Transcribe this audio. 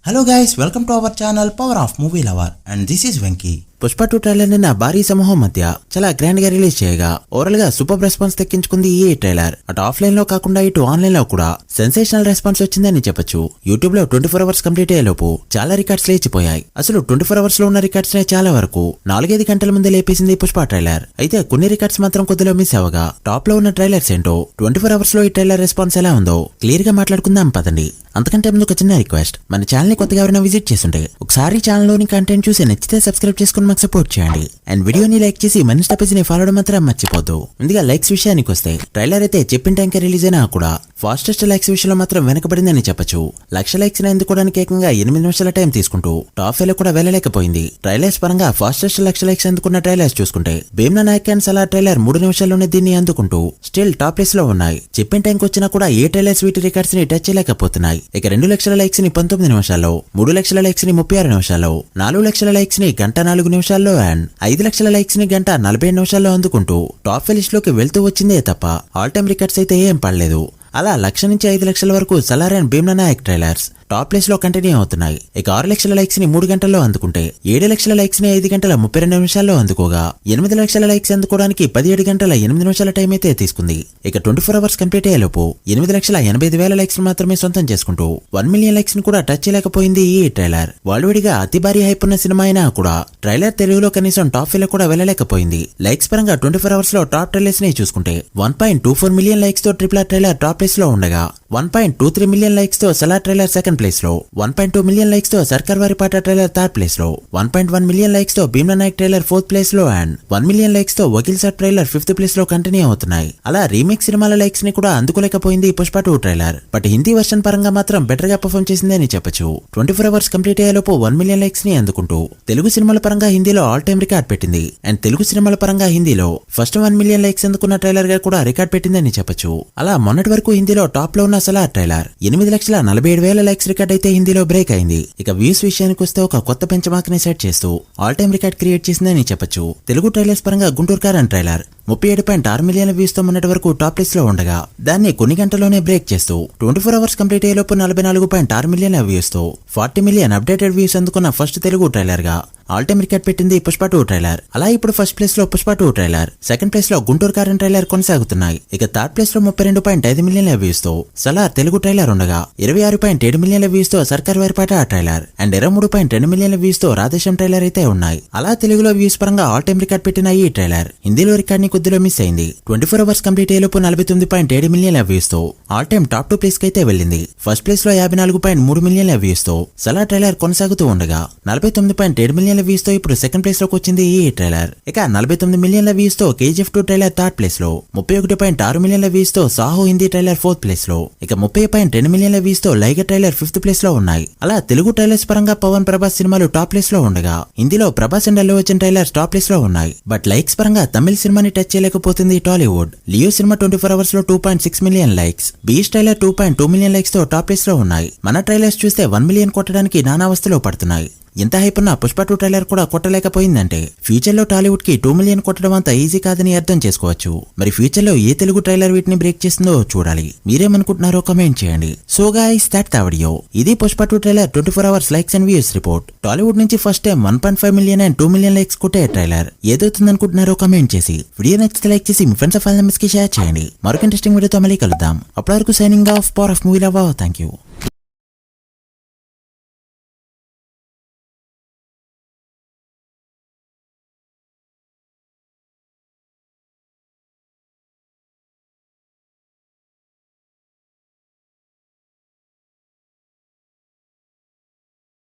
Hello guys, welcome to our channel Power of Movie Lover and this is Venky. Pushpa 2 trailer నిన్న భారీ సమూహం మధ్య చాలా గ్రాండ్ గా రిలీజ్ చేయగా ఓవరాల్ గా సూపర్ రెస్పాన్స్ తెక్కించుకుంది ఈ ట్రైలర్. అటు ఆఫ్లైన్ లో కాకుండా ఇటు ఆన్లైన్ లో కూడా సెన్సేషనల్ రెస్పాన్స్ వచ్చిందని చెప్పొచ్చు. యూట్యూబ్ లో 24 అవర్స్ కంప్లీట్ అయ్యేలోపు చాలా రికార్డ్స్ లేచిపోయాయి. అసలు 24 అవర్స్ లో ఉన్న రికార్డ్స్ నే చాలా వరకు 4-5 గంటల ముందే లేపేసింది పుష్ప ట్రైలర్. అయితే కొన్ని రికార్డ్స్ మాత్రం కొద్దిలో మిస్ అవగా టాప్ లో ఉన్న ట్రైలర్స్ ఏంటో 24 అవర్స్ లో ఈ ట్రైలర్ రెస్పాన్స్ ఎలా ఉందో క్లియర్ గా మాట్లాడుకుందాం పదండి. అంతకంటే ముందు ఒక చిన్న రిక్వెస్ట్, మన ఛానల్ ని కొత్తగా ఎవరైనా విజిట్ చేస్తుంటే ఒకసారి ఛానల్ లోని కంటెంట్ చూసి నచ్చితే సబ్స్క్రైబ్ చేసుకుని మాకు సపోర్ట్ చేయండి. అండ్ వీడియోని లైక్ చేసి మన స్టెప్స్ ని ఫాలో మాత్రం మర్చిపోద్దు. ముందుగా లైక్స్ విషయానికి వస్తే ట్రైలర్ అయితే చెప్పిన టైంకి రిలీజ్ అయినా కూడా ఫాస్టెస్ట్ లైక్స్ విషయంలో మాత్రం వెనకబడిందని చెప్పొచ్చు. 1,00,000 లైక్స్ అందుకోవడానికి ఏకంగా 8 నిమిషాల టైం తీసుకుంటూ టాప్ 5 లో కూడా వెళ్ళలేకపోయింది. ట్రైలర్స్ పరంగా ఫాస్టెస్ట్ 1,00,000 లైక్స్ అందుకున్న ట్రైలర్స్ చూసుకుంటే భీమ్లా నాయక్ అండ్ సలార్ ట్రైలర్ 3 నిమిషాల్లోనే దీన్ని అందుకుంటూ స్టిల్ టాప్ ప్లేస్ లో ఉన్నాయి. చెప్పిన టైంకి వచ్చినా కూడా ఏ ట్రైలర్స్ వీటి రికార్డ్స్ ని టచ్ చేయలేకపోతున్నాయి. ఇక 2,00,000 లైక్స్ ని 19 నిమిషాల్లో, 3,00,000 లైక్స్ ని 36 నిమిషాల్లో, 4,00,000 లైక్స్ ని గంట 4 నిమిషాల్లో అండ్ 5,00,000 లైక్స్ ని గంట 47 నిమిషాల్లో అందుకుంటూ టాప్ 5 లిస్ట్ లోకి వెళ్తూ వచ్చిందే తప్ప ఆల్ టైమ్ రికార్డ్స్ అయితే ఏం పడలేదు. అలా 1,00,000 నుంచి 5,00,000 వరకు Salaar and Bheemla Nayak trailers top place లో కంటిన్యూ అవుతున్నాయి. ఇక 6,00,000 లైక్స్ ని 3 గంటల్లో అందుకుంటే 7,00,000 లైక్స్ ని 5 గంటల 32 నిమిషాల్లో అందుకోగా 8,00,000 లైక్స్ అందుకోవడానికి 17 గంటల 8 నిమిషాల టైం అయితే తీసుకుంది. ఇక 24 అవర్స్ కంప్లీట్ అయ్యేలోపు 8,85,000 లైక్స్ మాత్రమే సొంతం చేసుకుంటూ 1 మిలియన్ లైక్స్ ని కూడా టచ్ చేయలేకపోయింది ఈ ట్రైలర్. వరల్డ్విడిగా అతి భారీ హైప్ ఉన్న సినిమా అయినా కూడా ట్రైలర్ తెలుగులో కనీసం టాప్ 5 లో కూడా వెళ్ళలేకపోయింది. లైక్స్ పరంగా 24 అవర్స్ లో టాప్ ట్రైలర్స్ ని చూసుకుంటే 1.24 మిలియన్ లైక్స్ తో triple R trailer top place లో ఉండగా 1.23 మిలియన్ లైక్స్ తో సలార్ ట్రైలర్ సెకండ్ ప్లేస్ లో, 1.2 మిలియన్ లైక్స్ తో సర్కార్ వారి పాట ట్రైలర్ థర్డ్ ప్లేస్ లో, 1.1 మిలియన్ లైక్స్ తో Bheemla Nayak trailer fourth place లో అండ్ 1 మిలియన్ లైక్స్ తో Vakeel Saab trailer fifth place లో కంటిన్యూ అవుతున్నాయి. అలా రీమేక్ సినిమాల లైక్స్ ని కూడా అందుకోలేకపోయింది Pushpa 2 trailer. But Hindi version పరంగా మాత్రం బెటర్ గా పర్ఫార్మ్ చేసిందని చెప్పొచ్చు. 24 అవర్స్ కంప్లీట్ అయ్యేలోపు 1 మిలియన్ లైక్స్ ని అందుకుంటూ తెలుగు సినిమాల పరంగా హిందీలో ఆల్ టైమ్ రికార్డ్ పెట్టింది. అండ్ తెలుగు సినిమాల పరంగా హిందీలో ఫస్ట్ 1 మిలియన్ లైక్స్ అందుకున్న ట్రైలర్ గా కూడా రికార్డ్ పెట్టిందని చెప్పొచ్చు. అలా మొన్నటి వరకు హిందీలో టాప్ లో ఉన్న సలార్ ట్రైలర్ 8,47,000 లైక్స్ రికార్డ్ అయితే హిందీలో బ్రేక్ అయింది. ఇక వ్యూస్ విషయానికి వస్తే ఒక కొత్త బెంచ్ మార్క్ ని సెట్ చేస్తూ ఆల్ టైమ్ రికార్డ్ క్రియేట్ చేసిందని చెప్పొచ్చు. తెలుగు ట్రైలర్స్ పరంగా గుంటూరు కారన్ ట్రైలర్ 37.6 మిలియన్ల వ్యూస్ తో మొన్నటి వరకు టాప్ లిస్ట్ లో ఉండగా దాన్ని కొన్ని గంటల్లోనే బ్రేక్ చేస్తూ 24 అవర్స్ కంప్లీట్ అయ్యేలోపు 44.6 మిలియన్ల వ్యూస్ తో 40 మిలియన్ అప్డేటెడ్ వ్యూస్ అందుకున్న ఫస్ట్ తెలుగు ట్రైలర్ గా ఆల్ టైమ్ రికార్డ్ పెట్టింది పుష్ప 2 ట్రైలర్. అలా ఇప్పుడు ఫస్ట్ ప్లేస్ లో పుష్ప 2 ట్రైలర్, సెకండ్ ప్లేస్ లో గుంటూరు కారన్ ట్రైలర్ కొనసాగుతున్నాయి. ఇక థర్డ్ ప్లేస్ లో 32.5 మిలియన్ల వ్యూస్ తో సలార్ తెలుగు ట్రైలర్ ఉండగా 26.7 మిలియన్ల వ్యూస్ తో సర్కార్ వారిపాట ట్రైలర్ అండ్ 23.2 మిలియన్ల వ్యూస్ తో రాధేశం ట్రైలర్ అయితే ఉన్నాయి. అలా తెలుగులో వ్యూస్ పరంగా ఆల్ టైమ్ రికార్డ్ పెట్టిన ఈ ట్రైలర్ హిందీలో రికార్డ్ ని కొద్దిలో మిస్ అయింది. 24 అవర్స్ కంప్లీట్ అయ్యేలోపు 49.7 మిలియన్ల వ్యూస్ తో ఆల్ టైమ్ టాప్ 2 ప్లేస్ కి అయితే వెళ్ళింది. ఫస్ట్ ప్లేస్ లో 54.3 మిలియన్ల వ్యూస్ తో సలార్ ట్రైలర్ కొనసాగుతూ ఉండగా 49.7 మిలియన్ల వ్యూస్ తో ఇప్పుడు సెకండ్ ప్లేస్ లోకి వచ్చింది ఈ ట్రైలర్. ఇక 49 మిలియన్ల వ్యూస్ తో KGF 2 ట్రైలర్ థర్డ్ ప్లేస్ లో, 31.6 మిలియన్ల వ్యూస్ తో Saaho Hindi trailer fourth place లో, ఇక 30.2 మిలియన్ల వ్యూస్ తో లైగర్ ట్రైలర్ ఫిఫ్త్ ప్లేస్ లో ఉన్నాయి. అలా తెలుగు ట్రైలర్స్ పరంగా పవన్ ప్రభాస్ సినిమాలు టాప్ ప్లేస్ లో ఉండగా హిందీలో Prabhas and Allu Arjun trailers top place లో ఉన్నాయి. బట్ లైక్స్ పరంగా తమిళ సినిమాని టచ్ చేయలేకపోతుంది టాలీవుడ్. లియో సినిమా 24 అవర్స్ లో 2.6 million likes, Beast trailer 2.2 million likes తో టాప్ ప్లేస్ లో ఉన్నాయి. మన ట్రైలర్స్ చూస్తే 1 మిలియన్ కొట్టడానికి నానా అవస్థలో పడుతున్నాయి. ఎంత హైప్ ఉన్న పుష్ప 2 ట్రైలర్ కూడా కొట్టలేకపోయిందంటే ఫ్యూచర్ లో టాలీవుడ్ కి 2 మిలియన్ కొట్టడం అంత ఈజీ కాదని అర్థం చేసుకోవచ్చు. మరి ఫ్యూచర్ లో ఏ తెలుగు ట్రైలర్ వీటిని బ్రేక్ చేస్తుందో చూడాలి. మీరేమనుకుంటున్నారో కమెంట్ చేయండి. So guys that's the video. ఇది Pushpa 2 trailer 24 hours likes and views report. Tollywood నుంచి first time 1.5 million and 2 million likes కొట్టే ట్రైలర్ ఏదవుతుంది అనుకుంటున్నారో కమెంట్ చేసి వీడియో నచ్చితే లైక్ చేసి మీ ఫ్రెండ్స్ కి షేర్ చేయండి. మరొక ఇంట్రెస్టింగ్ వీడియోతో మళ్ళీ కలుద్దాం. అప్పటి వరకు signing off power of movie lover. Thank you.